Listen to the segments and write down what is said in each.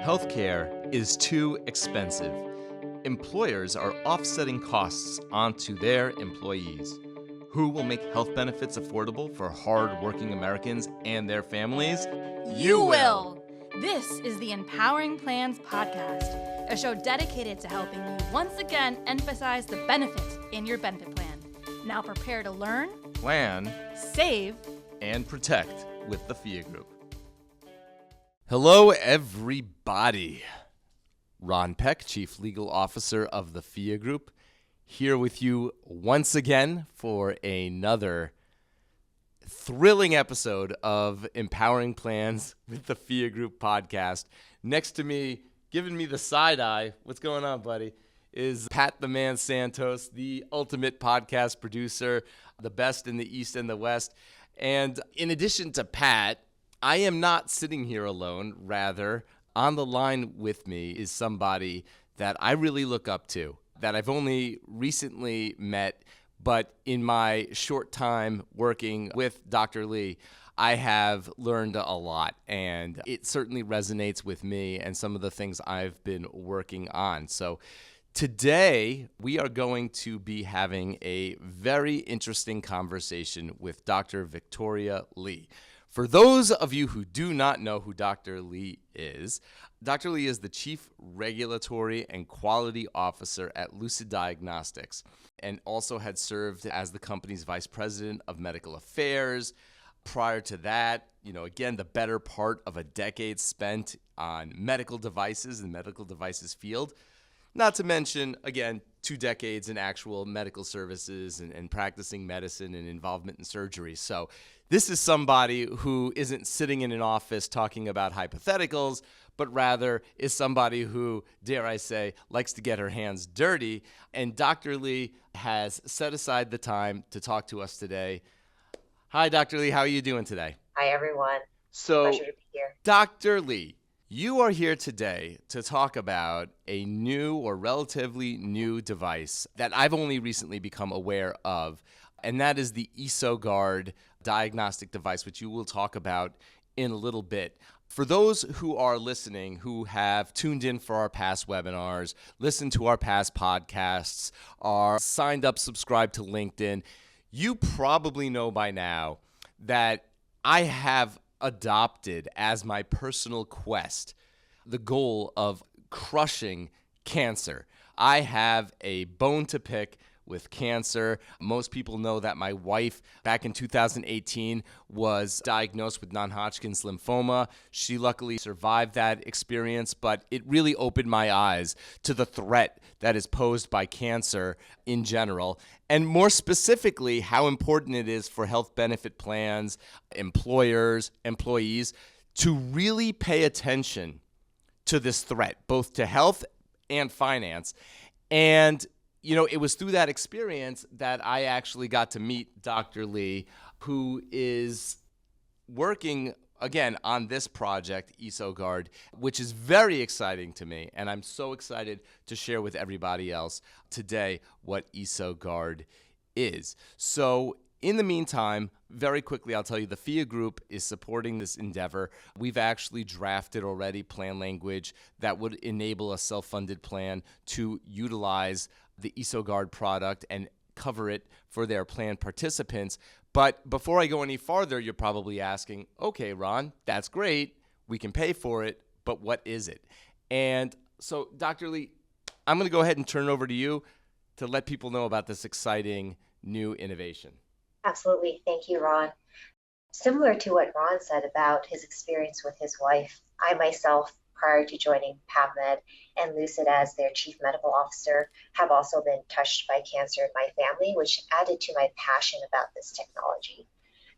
Healthcare is too expensive. Employers are offsetting costs onto their employees. Who will make health benefits affordable for hard-working Americans and their families? You will! This is the Empowering Plans Podcast, a show dedicated to helping you once again emphasize the benefits in your benefit plan. Now prepare to learn, Plan, save, and protect with the Phia Group. Hello, everybody. Ron Peck, Chief Legal Officer of the Phia Group, here with you once again for another thrilling episode of Empowering Plans with the Phia Group podcast. Next to me, giving me the side eye, what's going on, buddy, is Pat the Man Santos, the ultimate podcast producer, the best in the East and the West. And in addition to Pat, I am not sitting here alone. Rather, on the line with me is somebody that I really look up to, that I've only recently met, but in my short time working with Dr. Lee, I have learned a lot, and it certainly resonates with me and some of the things I've been working on. So today, we are going to be having a very interesting conversation with Dr. Victoria Lee. For those of you who do not know who Dr. Lee is the Chief Regulatory and Quality Officer at Lucid Diagnostics and also had served as the company's Vice President of Medical Affairs. Prior to that, again, the better part of a decade spent on medical devices and medical devices field. Not to mention, again, 2 decades in actual medical services and practicing medicine and involvement in surgery. So this is somebody who isn't sitting in an office talking about hypotheticals, but rather is somebody who, dare I say, likes to get her hands dirty. And Dr. Lee has set aside the time to talk to us today. Hi, Dr. Lee. How are you doing today? Hi, everyone. So, pleasure to be here. Dr. Lee, you are here today to talk about a new or relatively new device that I've only recently become aware of, and that is the EsoGuard diagnostic device, which you will talk about in a little bit. For those who are listening, who have tuned in for our past webinars, listened to our past podcasts, are signed up, subscribed to LinkedIn, you probably know by now that I have adopted as my personal quest the goal of crushing cancer. I have a bone to pick with cancer. Most people know that my wife, back in 2018, was diagnosed with non-Hodgkin's lymphoma. She luckily survived that experience, but it really opened my eyes to the threat that is posed by cancer in general, and more specifically, how important it is for health benefit plans, employers, employees, to really pay attention to this threat, both to health and finance. And it was through that experience that I actually got to meet Dr. Lee, who is working, again, on this project, EsoGuard, which is very exciting to me. And I'm so excited to share with everybody else today what EsoGuard is. So in the meantime, very quickly, I'll tell you, the Phia Group is supporting this endeavor. We've actually drafted already plan language that would enable a self-funded plan to utilize the EsoGuard product and cover it for their plan participants. But before I go any farther, you're probably asking, okay, Ron, that's great. We can pay for it, but what is it? And so, Dr. Lee, I'm going to go ahead and turn it over to you to let people know about this exciting new innovation. Absolutely. Thank you, Ron. Similar to what Ron said about his experience with his wife, I myself, prior to joining PAVmed and Lucid as their chief medical officer, have also been touched by cancer in my family, which added to my passion about this technology.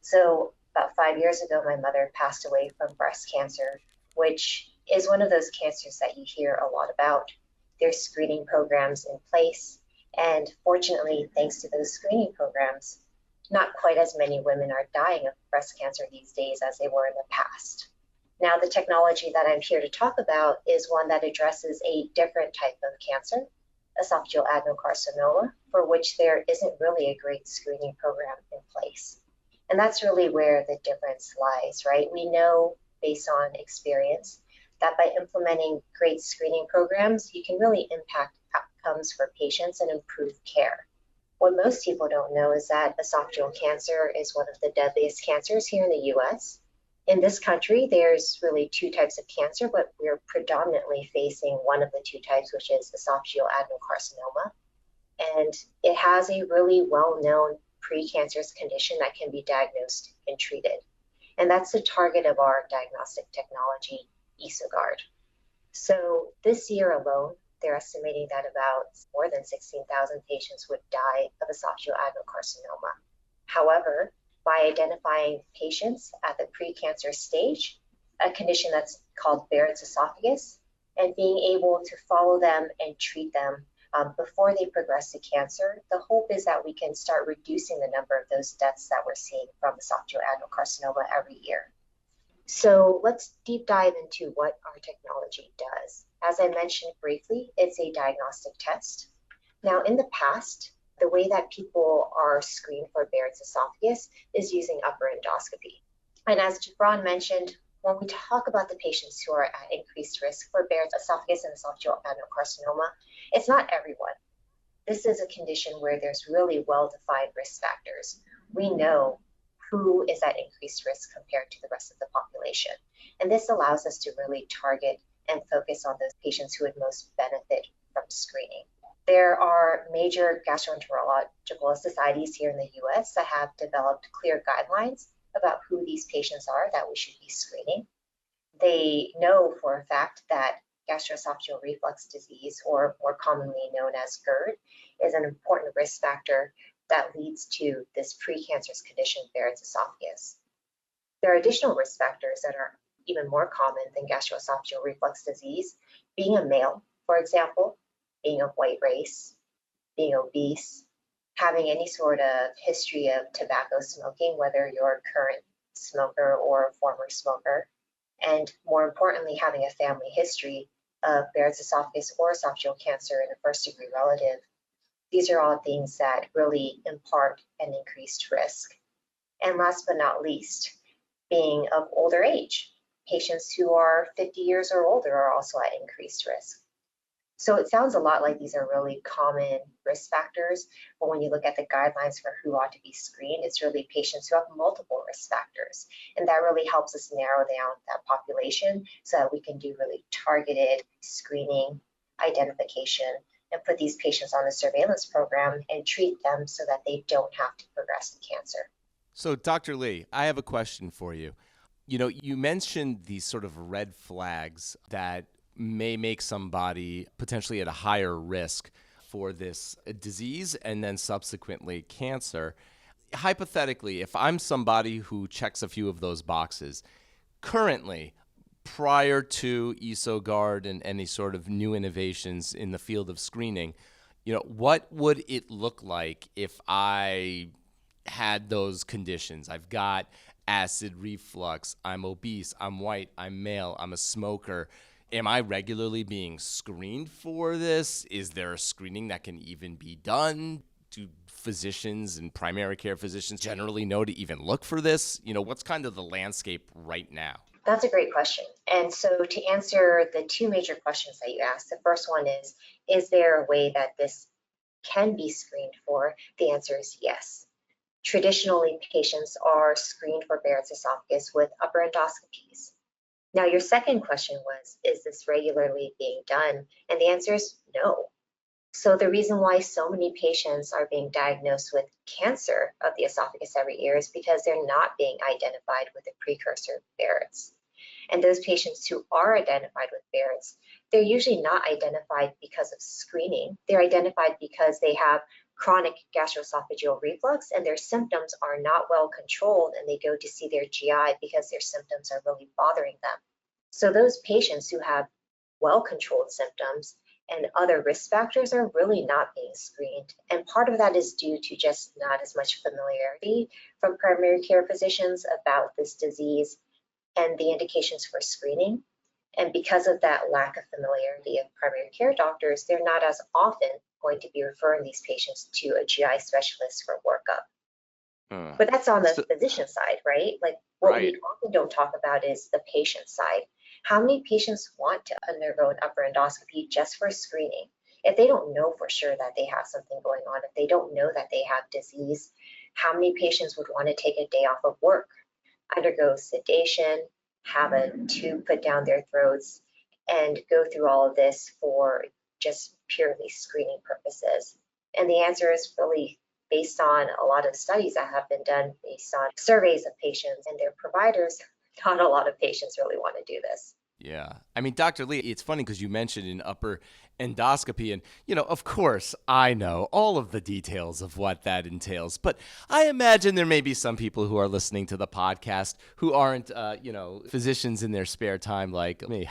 So about 5 years ago, my mother passed away from breast cancer, which is one of those cancers that you hear a lot about. There's screening programs in place, and fortunately, thanks to those screening programs, not quite as many women are dying of breast cancer these days as they were in the past. Now, the technology that I'm here to talk about is one that addresses a different type of cancer, esophageal adenocarcinoma, for which there isn't really a great screening program in place. And that's really where the difference lies, right? We know based on experience that by implementing great screening programs, you can really impact outcomes for patients and improve care. What most people don't know is that esophageal cancer is one of the deadliest cancers here in the US. In this country, there's really two types of cancer, but we're predominantly facing one of the two types, which is esophageal adenocarcinoma. And it has a really well-known precancerous condition that can be diagnosed and treated. And that's the target of our diagnostic technology, EsoGuard. So this year alone, they're estimating that about more than 16,000 patients would die of esophageal adenocarcinoma. However, by identifying patients at the precancerous stage, a condition that's called Barrett's esophagus, and being able to follow them and treat them before they progress to cancer, the hope is that we can start reducing the number of those deaths that we're seeing from esophageal adenocarcinoma every year. So let's deep dive into what our technology does. As I mentioned briefly, it's a diagnostic test. Now, in the past, the way that people are screened for Barrett's esophagus is using upper endoscopy. And as Ron mentioned, when we talk about the patients who are at increased risk for Barrett's esophagus and esophageal adenocarcinoma, it's not everyone. This is a condition where there's really well-defined risk factors. We know who is at increased risk compared to the rest of the population. And this allows us to really target and focus on those patients who would most benefit from screening. There are major gastroenterological societies here in the US that have developed clear guidelines about who these patients are that we should be screening. They know for a fact that gastroesophageal reflux disease, or more commonly known as GERD, is an important risk factor that leads to this precancerous condition, Barrett's esophagus. There are additional risk factors that are even more common than gastroesophageal reflux disease, being a male, for example, being of white race, being obese, having any sort of history of tobacco smoking, whether you're a current smoker or a former smoker, and more importantly, having a family history of Barrett's esophagus or esophageal cancer in a first-degree relative. These are all things that really impart an increased risk. And last but not least, being of older age. Patients who are 50 years or older are also at increased risk. So it sounds a lot like these are really common risk factors, but when you look at the guidelines for who ought to be screened, it's really patients who have multiple risk factors. And that really helps us narrow down that population so that we can do really targeted screening, identification, and put these patients on a surveillance program and treat them so that they don't have to progress to cancer. So, Dr. Lee, I have a question for you. You mentioned these sort of red flags that may make somebody potentially at a higher risk for this disease and then subsequently cancer. Hypothetically, if I'm somebody who checks a few of those boxes, currently, prior to EsoGuard and any sort of new innovations in the field of screening, what would it look like if I had those conditions? I've got acid reflux, I'm obese, I'm white, I'm male, I'm a smoker. Am I regularly being screened for this? Is there a screening that can even be done? Do physicians and primary care physicians generally know to even look for this? What's kind of the landscape right now? That's a great question. And so to answer the two major questions that you asked, the first one is there a way that this can be screened for? The answer is yes. Traditionally, patients are screened for Barrett's esophagus with upper endoscopies. Now, your second question was, is this regularly being done? And the answer is no. So the reason why so many patients are being diagnosed with cancer of the esophagus every year is because they're not being identified with a precursor of Barrett's. And those patients who are identified with Barrett's, they're usually not identified because of screening. They're identified because they have chronic gastroesophageal reflux and their symptoms are not well controlled, and they go to see their GI because their symptoms are really bothering them. So those patients who have well-controlled symptoms and other risk factors are really not being screened. And part of that is due to just not as much familiarity from primary care physicians about this disease and the indications for screening. And because of that lack of familiarity of primary care doctors, they're not as often going to be referring these patients to a GI specialist for workup. But that's on the physician side, right? Like what we often don't talk about is the patient side. How many patients want to undergo an upper endoscopy just for screening? If they don't know for sure that they have something going on, if they don't know that they have disease, how many patients would want to take a day off of work, undergo sedation, have a tube put down their throats, and go through all of this for just purely screening purposes? And the answer is really based on a lot of studies that have been done based on surveys of patients and their providers. Not a lot of patients really want to do this. Yeah. I mean, Dr. Lee, it's funny because you mentioned an upper endoscopy, and, of course, I know all of the details of what that entails, but I imagine there may be some people who are listening to the podcast who aren't, physicians in their spare time like me.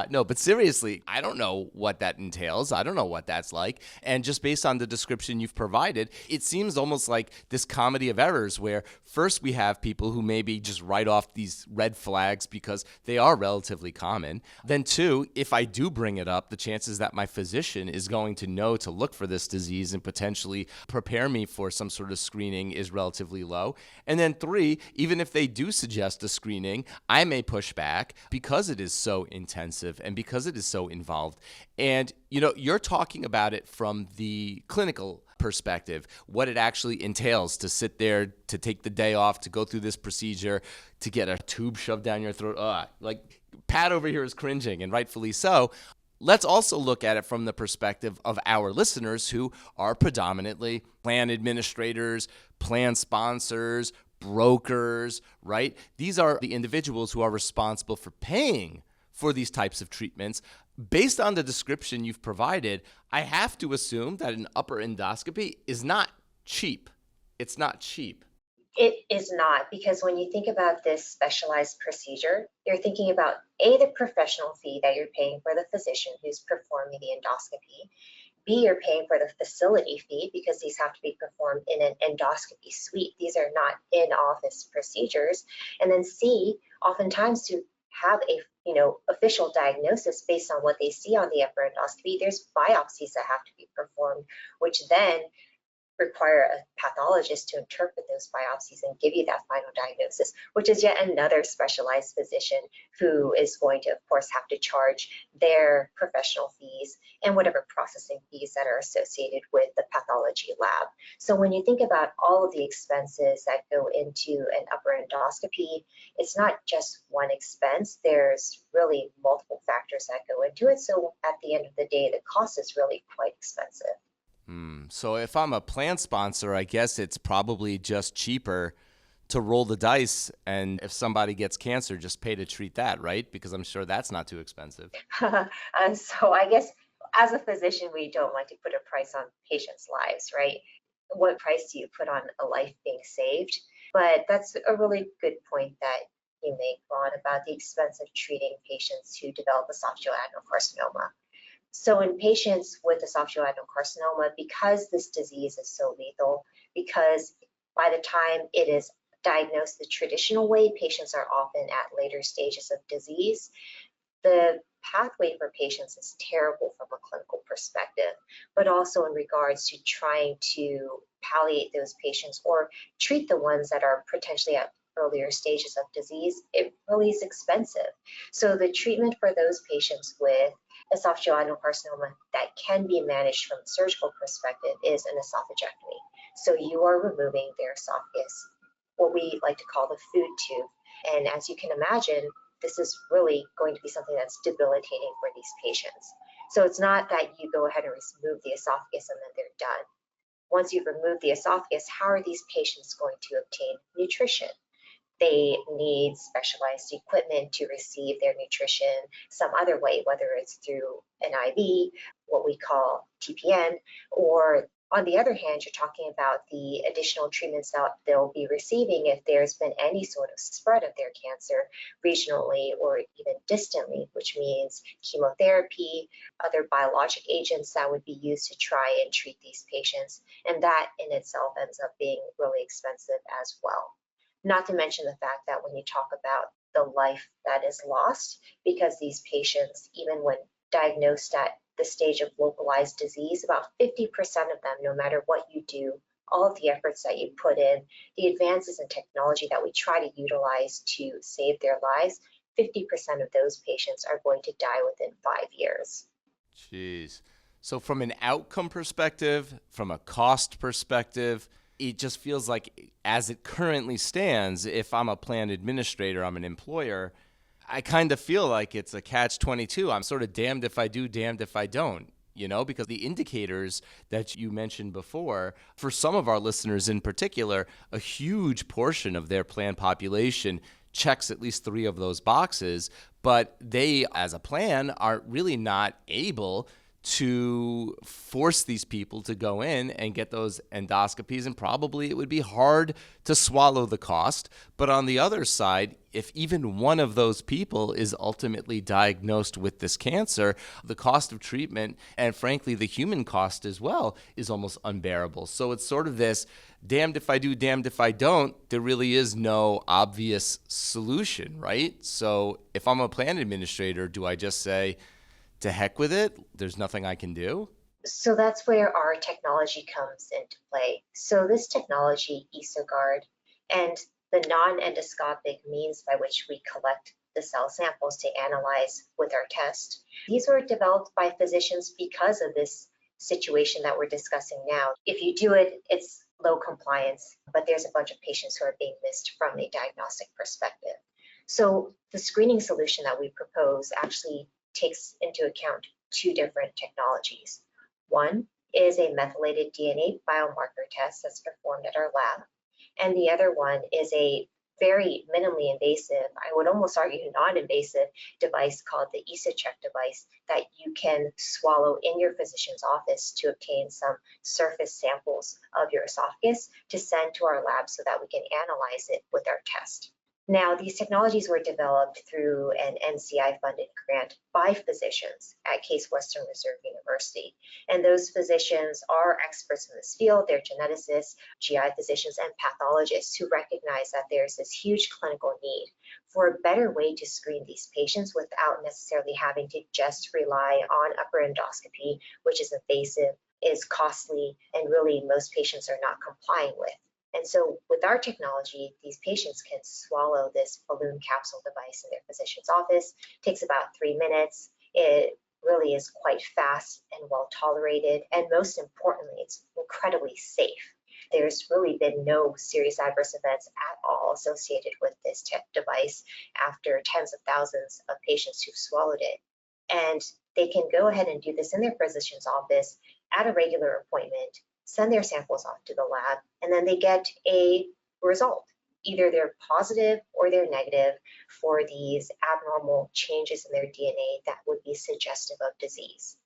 No, but seriously, I don't know what that entails. I don't know what that's like. And just based on the description you've provided, it seems almost like this comedy of errors where first we have people who maybe just write off these red flags because they are relatively common. Then two, if I do bring it up, the chances that my physician is going to know to look for this disease and potentially prepare me for some sort of screening is relatively low. And then three, even if they do suggest a screening, I may push back because it is so intensive and because it is so involved. And, you're talking about it from the clinical perspective, what it actually entails to sit there, to take the day off, to go through this procedure, to get a tube shoved down your throat. Like Pat over here is cringing, and rightfully so. Let's also look at it from the perspective of our listeners who are predominantly plan administrators, plan sponsors, brokers, right? These are the individuals who are responsible for paying for these types of treatments. Based on the description you've provided, I have to assume that an upper endoscopy is not cheap. It's not cheap. It is not, because when you think about this specialized procedure, you're thinking about A, the professional fee that you're paying for the physician who's performing the endoscopy. B, you're paying for the facility fee because these have to be performed in an endoscopy suite. These are not in-office procedures. And then C, oftentimes to have a official diagnosis based on what they see on the upper endoscopy, there's biopsies that have to be performed, which then require a pathologist to interpret those biopsies and give you that final diagnosis, which is yet another specialized physician who is going to, of course, have to charge their professional fees and whatever processing fees that are associated with the pathology lab. So when you think about all of the expenses that go into an upper endoscopy, it's not just one expense. There's really multiple factors that go into it. So at the end of the day, the cost is really quite expensive. So if I'm a plan sponsor, I guess it's probably just cheaper to roll the dice, and if somebody gets cancer, just pay to treat that, right? Because I'm sure that's not too expensive. So I guess as a physician, we don't like to put a price on patients' lives, right? What price do you put on a life being saved? But that's a really good point that you make, Ron, about the expense of treating patients who develop esophageal adenocarcinoma. So in patients with esophageal adenocarcinoma, because this disease is so lethal, because by the time it is diagnosed the traditional way, patients are often at later stages of disease, the pathway for patients is terrible from a clinical perspective, but also in regards to trying to palliate those patients or treat the ones that are potentially at earlier stages of disease, it really is expensive. So the treatment for those patients with esophageal adenocarcinoma that can be managed from a surgical perspective is an esophagectomy. So you are removing their esophagus, what we like to call the food tube. And as you can imagine, this is really going to be something that's debilitating for these patients. So it's not that you go ahead and remove the esophagus and then they're done. Once you've removed the esophagus, how are these patients going to obtain nutrition? They need specialized equipment to receive their nutrition some other way, whether it's through an IV, what we call TPN, or on the other hand, you're talking about the additional treatments that they'll be receiving if there's been any sort of spread of their cancer regionally or even distantly, which means chemotherapy, other biologic agents that would be used to try and treat these patients. And that in itself ends up being really expensive as well. Not to mention the fact that when you talk about the life that is lost, because these patients, even when diagnosed at the stage of localized disease, about 50% of them, no matter what you do, all of the efforts that you put in, the advances in technology that we try to utilize to save their lives, 50% of those patients are going to die within 5 years. Jeez. So from an outcome perspective, from a cost perspective, it just feels like as it currently stands, if I'm a plan administrator, I'm an employer, I kind of feel like it's a catch-22. I'm sort of damned if I do, damned if I don't, because the indicators that you mentioned before, for some of our listeners in particular, a huge portion of their plan population checks at least 3 of those boxes, but they, as a plan, are really not able to force these people to go in and get those endoscopies, and probably it would be hard to swallow the cost. But on the other side, if even one of those people is ultimately diagnosed with this cancer, the cost of treatment, and frankly the human cost as well, is almost unbearable. So it's sort of this damned if I do, damned if I don't. There really is no obvious solution, right? So if I'm a plan administrator, do I just say, to heck with it, there's nothing I can do? So that's where our technology comes into play. So this technology, EsoGuard, and the non-endoscopic means by which we collect the cell samples to analyze with our test, these were developed by physicians because of this situation that we're discussing now. If you do it, it's low compliance, but there's a bunch of patients who are being missed from a diagnostic perspective. So the screening solution that we propose actually takes into account 2 different technologies. One is a methylated DNA biomarker test that's performed at our lab, and the other one is a very minimally invasive, I would almost argue non-invasive device called the EsoCheck device that you can swallow in your physician's office to obtain some surface samples of your esophagus to send to our lab so that we can analyze it with our test. Now, these technologies were developed through an NCI-funded grant by physicians at Case Western Reserve University. And those physicians are experts in this field. They're geneticists, GI physicians, and pathologists who recognize that there's this huge clinical need for a better way to screen these patients without necessarily having to just rely on upper endoscopy, which is invasive, is costly, and really most patients are not complying with. And so with our technology, these patients can swallow this balloon capsule device in their physician's office. It takes about 3 minutes. It really is quite fast and well tolerated. And most importantly, it's incredibly safe. There's really been no serious adverse events at all associated with this device after tens of thousands of patients who've swallowed it. And they can go ahead and do this in their physician's office at a regular appointment, send their samples off to the lab, and then they get a result. Either they're positive or they're negative for these abnormal changes in their DNA that would be suggestive of disease.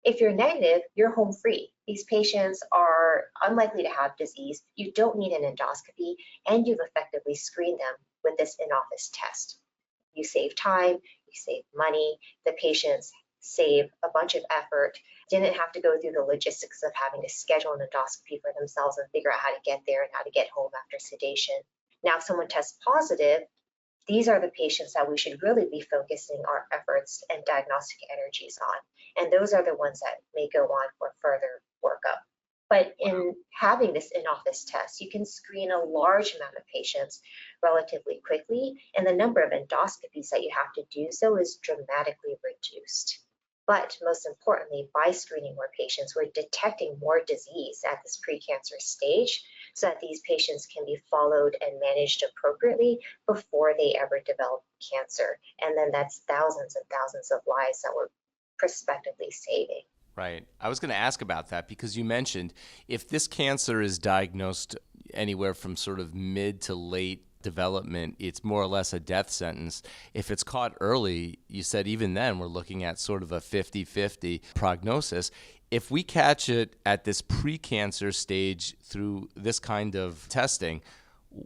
If you're negative, you're home free. These patients are unlikely to have disease. You don't need an endoscopy, and you've effectively screened them with this in-office test. You save time, you save money, the patients save a bunch of effort, didn't have to go through the logistics of having to schedule an endoscopy for themselves and figure out how to get there and how to get home after sedation. Now, if someone tests positive, these are the patients that we should really be focusing our efforts and diagnostic energies on. And those are the ones that may go on for further workup. But in having this in-office test, you can screen a large amount of patients relatively quickly, and the number of endoscopies that you have to do so is dramatically reduced. But most importantly, by screening more patients, we're detecting more disease at this precancerous stage so that these patients can be followed and managed appropriately before they ever develop cancer. And then that's thousands and thousands of lives that we're prospectively saving. Right. I was going to ask about that because you mentioned if this cancer is diagnosed anywhere from sort of mid to late development, it's more or less a death sentence. If it's caught early, you said even then we're looking at sort of a 50-50 prognosis. If we catch it at this precancer stage through this kind of testing,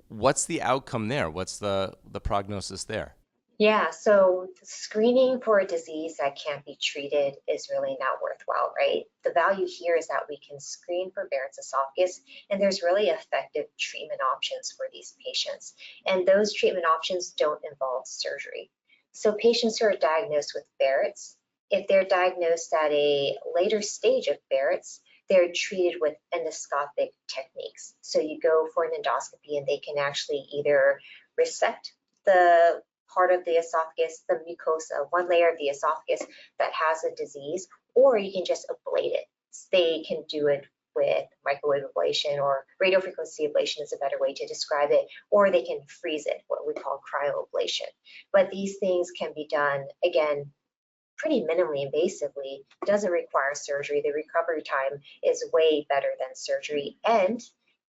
what's the outcome there? What's the prognosis there? Yeah, so screening for a disease that can't be treated is really not worthwhile, right? The value here is that we can screen for Barrett's esophagus, and there's really effective treatment options for these patients. And those treatment options don't involve surgery. So patients who are diagnosed with Barrett's, if they're diagnosed at a later stage of Barrett's, they're treated with endoscopic techniques. So you go for an endoscopy and they can actually either resect the part of the esophagus, the mucosa, one layer of the esophagus that has a disease, or you can just ablate it. They can do it with microwave ablation, or radiofrequency ablation is a better way to describe it, or they can freeze it, what we call cryoablation. But these things can be done, again, pretty minimally invasively. It doesn't require surgery. The recovery time is way better than surgery. And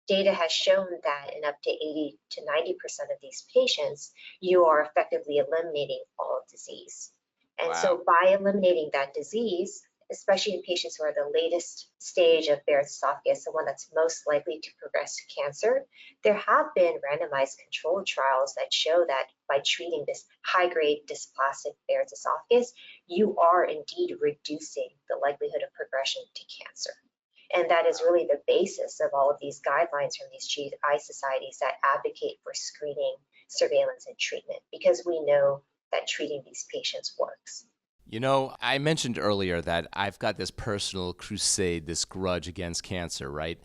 data has shown that in up to 80 to 90% of these patients, you are effectively eliminating all disease. And so by eliminating that disease, especially in patients who are the latest stage of Barrett's esophagus, the one that's most likely to progress to cancer, there have been randomized controlled trials that show that by treating this high-grade dysplastic Barrett's esophagus, you are indeed reducing the likelihood of progression to cancer. And that is really the basis of all of these guidelines from these GI societies that advocate for screening, surveillance, and treatment, because we know that treating these patients works. You know, I mentioned earlier that I've got this personal crusade, this grudge against cancer, right?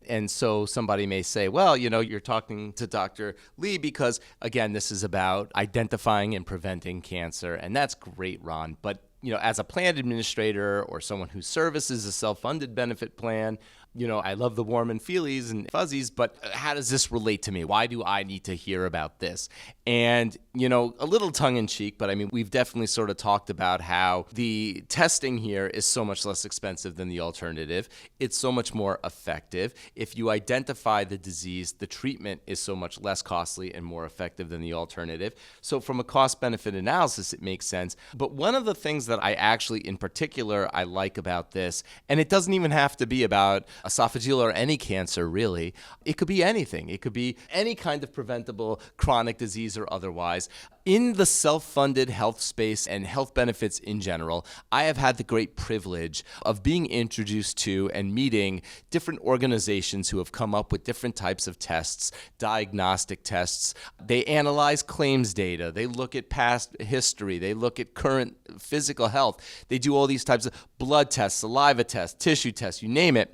And so somebody may say, well, you know, you're talking to Dr. Lee because, again, this is about identifying and preventing cancer. And that's great, Ron. But, you know, as a plan administrator or someone who services a self-funded benefit plan, you know, I love the warm and feelies and fuzzies, but how does this relate to me? Why do I need to hear about this? And, you know, a little tongue in cheek, but I mean, we've definitely sort of talked about how the testing here is so much less expensive than the alternative. It's so much more effective. If you identify the disease, the treatment is so much less costly and more effective than the alternative. So from a cost-benefit analysis, it makes sense. But one of the things that I actually, in particular, I like about this, and it doesn't even have to be about esophageal or any cancer, really. It could be anything. It could be any kind of preventable chronic disease or otherwise. In the self-funded health space and health benefits in general, I have had the great privilege of being introduced to and meeting different organizations who have come up with different types of tests, diagnostic tests. They analyze claims data. They look at past history. They look at current physical health. They do all these types of blood tests, saliva tests, tissue tests, you name it,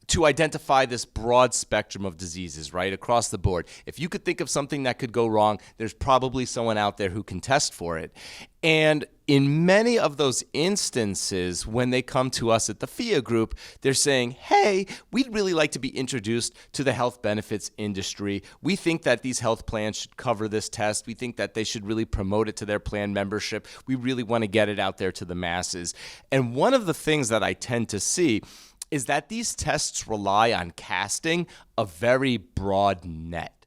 to identify this broad spectrum of diseases, right, across the board. If you could think of something that could go wrong, there's probably someone out there who can test for it. And in many of those instances, when they come to us at the Phia group, they're saying, hey, we'd really like to be introduced to the health benefits industry. We think that these health plans should cover this test. We think that they should really promote it to their plan membership. We really want to get it out there to the masses. And one of the things that I tend to see is that these tests rely on casting a very broad net.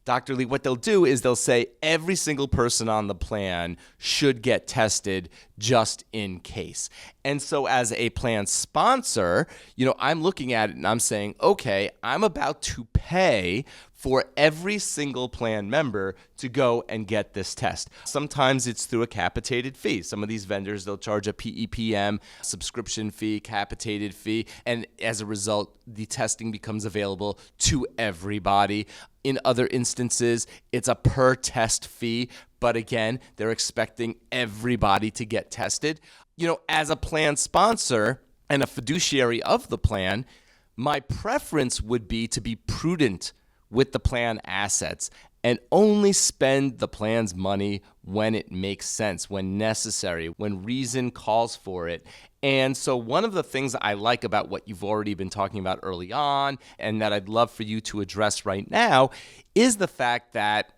Dr. Lee, what they'll do is they'll say every single person on the plan should get tested just in case. And so as a plan sponsor, you know, I'm looking at it and I'm saying, okay, I'm about to pay for every single plan member to go and get this test. Sometimes it's through a capitated fee. Some of these vendors, they'll charge a PEPM subscription fee, capitated fee, and as a result, the testing becomes available to everybody. In other instances, it's a per test fee, but again, they're expecting everybody to get tested. You know, as a plan sponsor and a fiduciary of the plan, my preference would be to be prudent with the plan assets and only spend the plan's money when it makes sense, when necessary, when reason calls for it. And so one of the things I like about what you've already been talking about early on and that I'd love for you to address right now is the fact that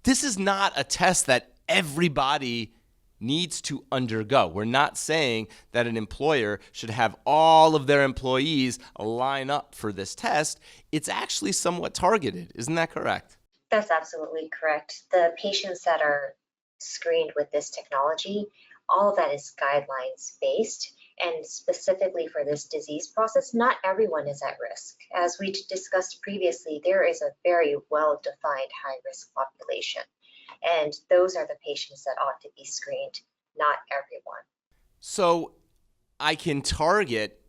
this is not a test that everybody needs to undergo. We're not saying that an employer should have all of their employees line up for this test. It's actually somewhat targeted. Isn't that correct? That's absolutely correct. The patients that are screened with this technology, all of that is guidelines based. And specifically for this disease process, not everyone is at risk. As we discussed previously, there is a very well-defined high-risk population. And those are the patients that ought to be screened, not everyone. So I can target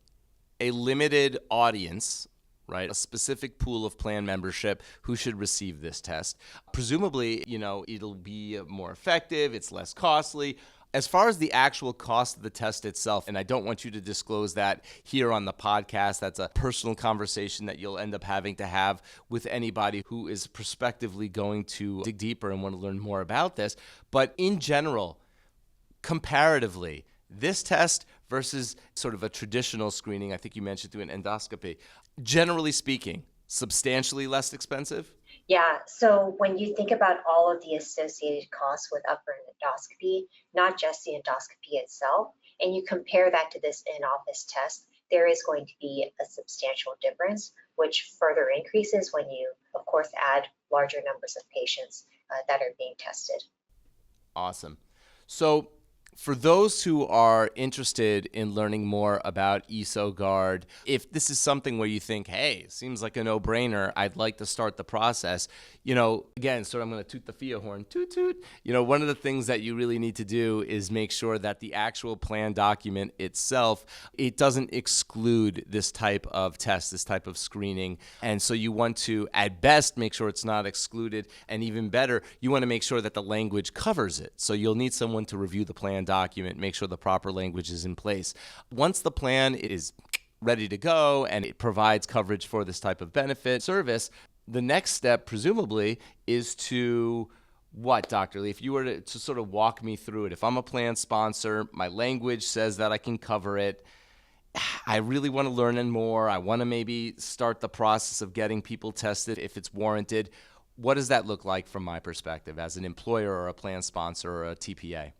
a limited audience, right? A specific pool of plan membership who should receive this test. Presumably, you know, it'll be more effective, it's less costly. As far as the actual cost of the test itself, and I don't want you to disclose that here on the podcast, that's a personal conversation that you'll end up having to have with anybody who is prospectively going to dig deeper and want to learn more about this. But in general, comparatively, this test versus sort of a traditional screening, I think you mentioned through an endoscopy, generally speaking, substantially less expensive? Yeah, so when you think about all of the associated costs with upper endoscopy, not just the endoscopy itself, and you compare that to this in-office test, there is going to be a substantial difference, which further increases when you, of course, add larger numbers of patients that are being tested. Awesome. So for those who are interested in learning more about EsoGuard, if this is something where you think, hey, seems like a no-brainer, I'd like to start the process, again, so I'm going to toot the Phia horn, toot, toot. One of the things that you really need to do is make sure that the actual plan document itself, it doesn't exclude this type of test, this type of screening. And so you want to, at best, make sure it's not excluded. And even better, you want to make sure that the language covers it. So you'll need someone to review the plan document, make sure the proper language is in place. Once the plan is ready to go and it provides coverage for this type of benefit service, the next step, presumably, is to what, Dr. Lee? If you were to sort of walk me through it, if I'm a plan sponsor, my language says that I can cover it, I really want to learn more, I want to maybe start the process of getting people tested if it's warranted. What does that look like from my perspective as an employer or a plan sponsor or a TPA?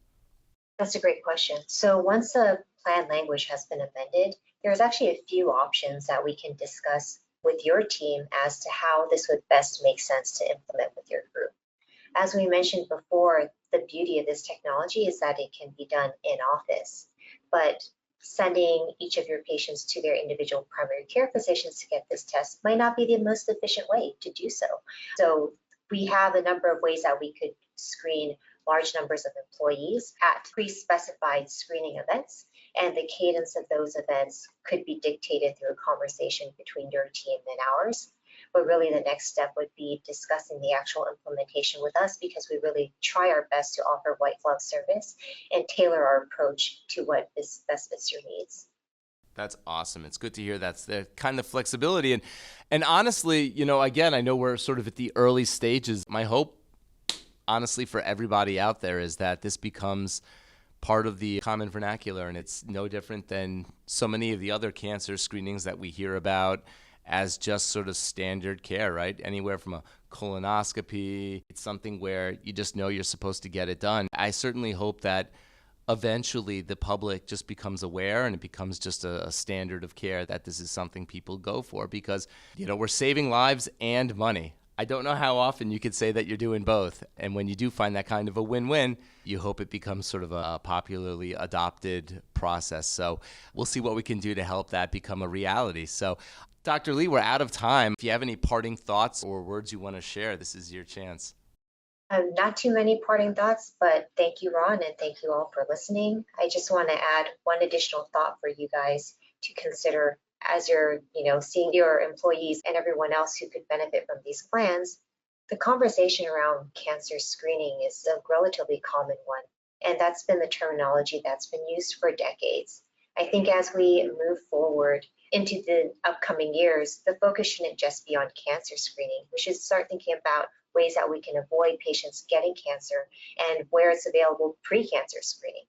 That's a great question. So once the plan language has been amended, there's actually a few options that we can discuss with your team as to how this would best make sense to implement with your group. As we mentioned before, the beauty of this technology is that it can be done in office, but sending each of your patients to their individual primary care physicians to get this test might not be the most efficient way to do so. So we have a number of ways that we could screen large numbers of employees at pre-specified screening events, and the cadence of those events could be dictated through a conversation between your team and ours. But really the next step would be discussing the actual implementation with us, because we really try our best to offer white glove service and tailor our approach to what best fits your needs. That's awesome. It's good to hear that's the kind of flexibility. And honestly, again, I know we're sort of at the early stages. My hope, honestly, for everybody out there is that this becomes part of the common vernacular, and it's no different than so many of the other cancer screenings that we hear about as just sort of standard care, right? Anywhere from a colonoscopy, it's something where you just know you're supposed to get it done. I certainly hope that eventually the public just becomes aware and it becomes just a standard of care that this is something people go for, because, we're saving lives and money. I don't know how often you could say that you're doing both. And when you do find that kind of a win-win, you hope it becomes sort of a popularly adopted process. So we'll see what we can do to help that become a reality. So Dr. Lee, we're out of time. If you have any parting thoughts or words you want to share, this is your chance. Not too many parting thoughts, but thank you, Ron, and thank you all for listening. I just want to add one additional thought for you guys to consider as you're, seeing your employees and everyone else who could benefit from these plans. The conversation around cancer screening is a relatively common one, and that's been the terminology that's been used for decades. I think as we move forward into the upcoming years, the focus shouldn't just be on cancer screening. We should start thinking about ways that we can avoid patients getting cancer and where it's available pre-cancer screening,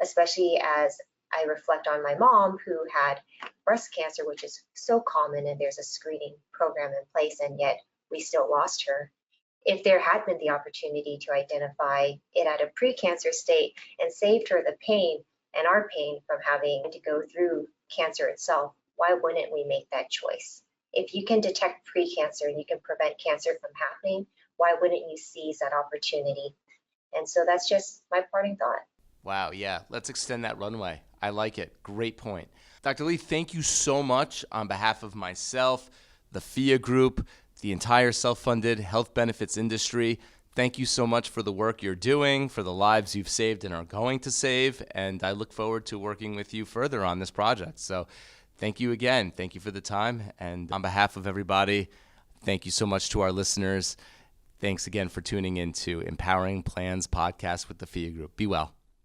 especially as I reflect on my mom who had breast cancer, which is so common, and there's a screening program in place, and yet we still lost her. If there had been the opportunity to identify it at a pre-cancer state and saved her the pain and our pain from having to go through cancer itself, why wouldn't we make that choice? If you can detect pre-cancer and you can prevent cancer from happening, why wouldn't you seize that opportunity? And so that's just my parting thought. Wow, yeah, let's extend that runway. I like it. Great point. Dr. Lee, thank you so much on behalf of myself, the Phia Group, the entire self-funded health benefits industry. Thank you so much for the work you're doing, for the lives you've saved and are going to save, and I look forward to working with you further on this project. So thank you again. Thank you for the time, and on behalf of everybody, thank you so much to our listeners. Thanks again for tuning in to Empowering Plans Podcast with the Phia Group. Be well.